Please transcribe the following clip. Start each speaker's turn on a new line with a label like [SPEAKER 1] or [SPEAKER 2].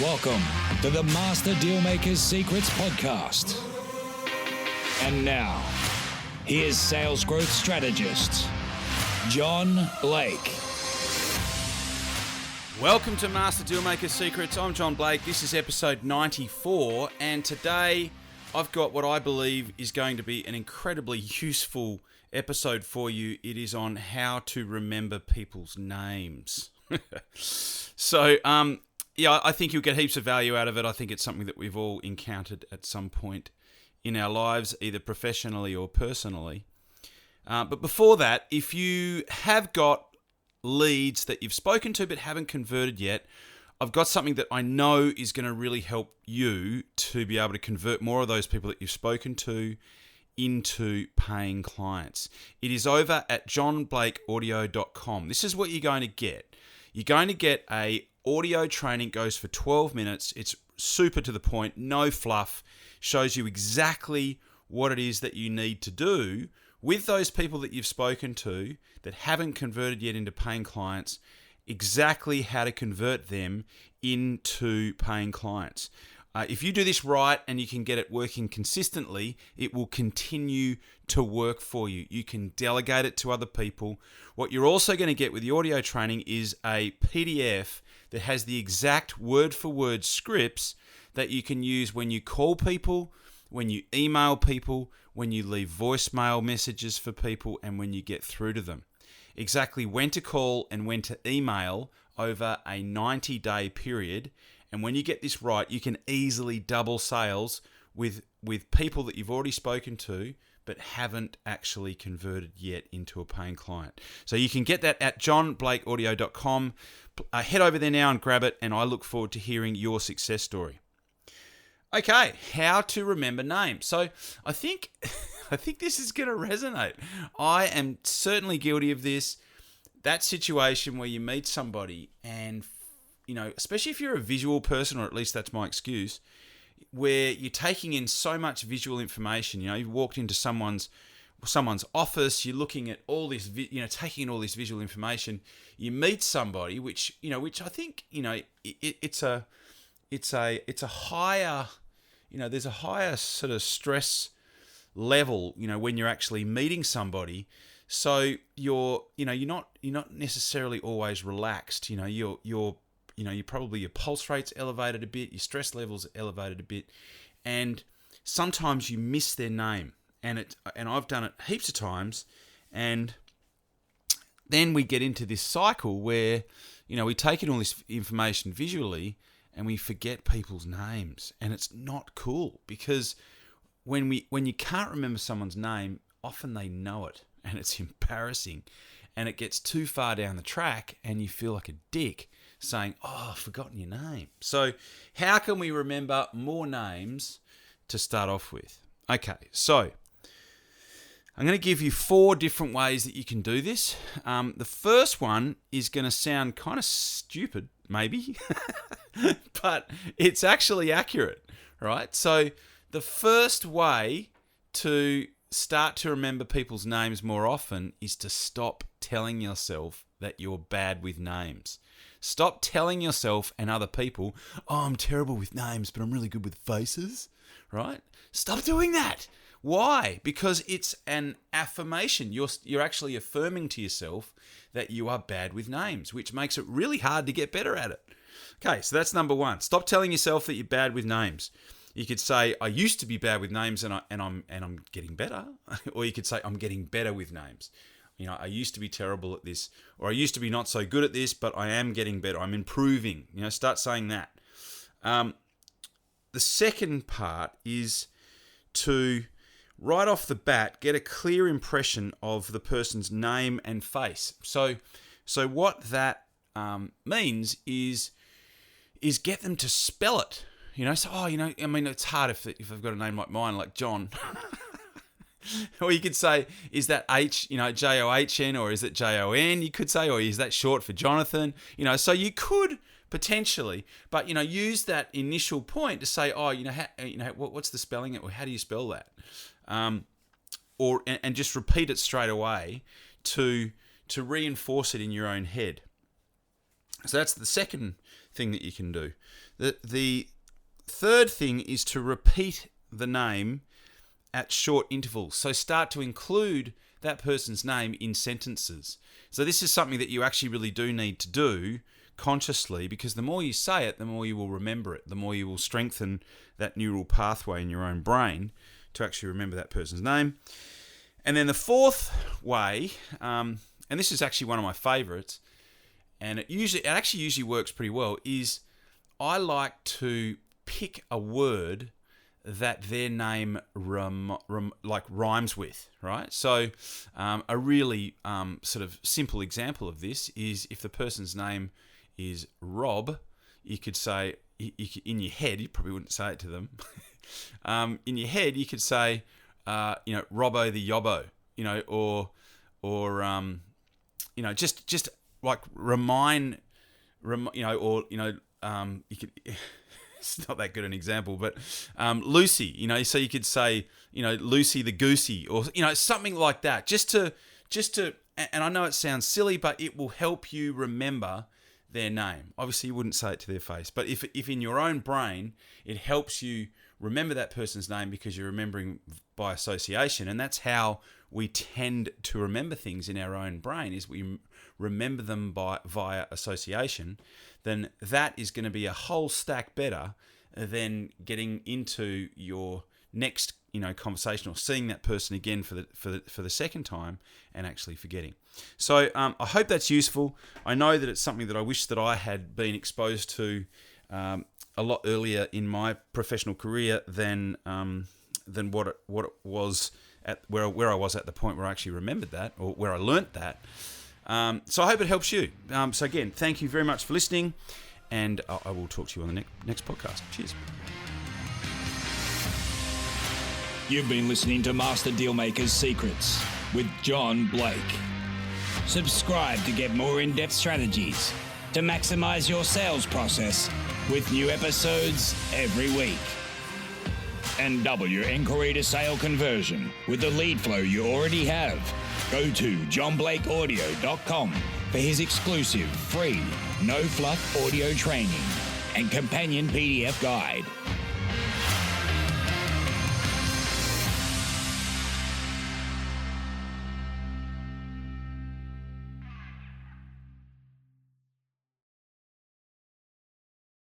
[SPEAKER 1] Welcome to the Master Dealmaker's Secrets podcast. And now, here's sales growth strategist, John Blake.
[SPEAKER 2] Welcome to Master Dealmaker's Secrets. I'm John Blake. This is episode 94, and today I've got what I believe is going to be an incredibly useful episode for you. It is on how to remember people's names. So, I think you'll get heaps of value out of it. I think it's something that we've all encountered at some point in our lives, either professionally or personally. But before that, if you have got leads that you've spoken to but haven't converted yet, I've got something that I know is going to really help you to be able to convert more of those people that you've spoken to into paying clients. It is over at johnblakeaudio.com. This is what you're going to get. You're going to get a audio training, goes for 12 minutes. It's super to the point, no fluff, shows you exactly what it is that you need to do with those people that you've spoken to that haven't converted yet into paying clients, exactly how to convert them into paying clients. If you do this right and you can get it working consistently, it will continue to work for you. You can delegate it to other people. What you're also going to get with the audio training is a PDF that has the exact word-for-word scripts that you can use when you call people, when you email people, when you leave voicemail messages for people, and when you get through to them. Exactly when to call and when to email over a 90-day period. And when you get this right, you can easily double sales with people that you've already spoken to but haven't actually converted yet into a paying client. So you can get that at johnblakeaudio.com. Head over there now and grab it, and I look forward to hearing your success story. Okay, how to remember names. So I think this is going to resonate. I am certainly guilty of this. That situation where you meet somebody and, you know, especially if you're a visual person, or at least that's my excuse, where you're taking in so much visual information. You know, you've walked into someone's office, you're looking at all this, taking in all this visual information. You meet somebody, which I think, it's a higher, there's a higher sort of stress level, when you're actually meeting somebody. So you're not necessarily always relaxed. Probably your pulse rate's elevated a bit, your stress levels are elevated a bit, and sometimes you miss their name. And I've done it heaps of times, and then we get into this cycle where, we take in all this information visually and we forget people's names, and it's not cool, because when you can't remember someone's name, often they know it, and it's embarrassing, and it gets too far down the track and you feel like a dick saying, "Oh, I've forgotten your name." So how can we remember more names to start off with? Okay, so I'm going to give you 4 different ways that you can do this. The first one is going to sound kind of stupid, maybe, but it's actually accurate, right? So the first way to start to remember people's names more often is to stop telling yourself that you're bad with names. Stop telling yourself and other people, "Oh, I'm terrible with names, but I'm really good with faces," right? Stop doing that. Why? Because it's an affirmation. You're actually affirming to yourself that you are bad with names, which makes it really hard to get better at it. Okay, so that's number 1. Stop telling yourself that you're bad with names. You could say, "I used to be bad with names, and I'm getting better," or you could say, "I'm getting better with names. I used to be terrible at this, or I used to be not so good at this, but I am getting better. I'm improving." Start saying that. The second part is to, right off the bat, get a clear impression of the person's name and face. So what that means is get them to spell it. It's hard if I've got a name like mine, like John. Or you could say, is that H, John, or is it Jon? You could say, or is that short for Jonathan? So you could potentially, but use that initial point to say, what's the spelling? Or how do you spell that? And just repeat it straight away to reinforce it in your own head. So that's the second thing that you can do. The third thing is to repeat the name at short intervals. So start to include that person's name in sentences. So this is something that you actually really do need to do consciously, because the more you say it, the more you will remember it, the more you will strengthen that neural pathway in your own brain to actually remember that person's name. And then the fourth way, and this is actually one of my favorites, and it actually usually works pretty well, is I like to pick a word that their name rhymes with, right? So a really sort of simple example of this is if the person's name is Rob, you could say, in your head, you probably wouldn't say it to them, in your head you could say, Robbo the Yobbo, just like you could. It's not that good an example, but Lucy, so you could say, Lucy the Goosey, or something like that, just to, and I know it sounds silly, but it will help you remember their name. Obviously, you wouldn't say it to their face, but if in your own brain, it helps you remember that person's name because you're remembering by association, and that's how we tend to remember things in our own brain, is we remember them via association. Then that is going to be a whole stack better than getting into your next conversation or seeing that person again for the second time and actually forgetting. So I hope that's useful. I know that it's something that I wish that I had been exposed to a lot earlier in my professional career than what it was at where I was at the point where I actually remembered that, or where I learnt that. So I hope it helps you. So again, thank you very much for listening, and I will talk to you on the next podcast. Cheers.
[SPEAKER 1] You've been listening to Master Dealmaker's Secrets with John Blake. Subscribe to get more in-depth strategies to maximize your sales process with new episodes every week. And double your inquiry to sale conversion with the lead flow you already have. Go to johnblakeaudio.com for his exclusive free no-fluff audio training and companion PDF guide.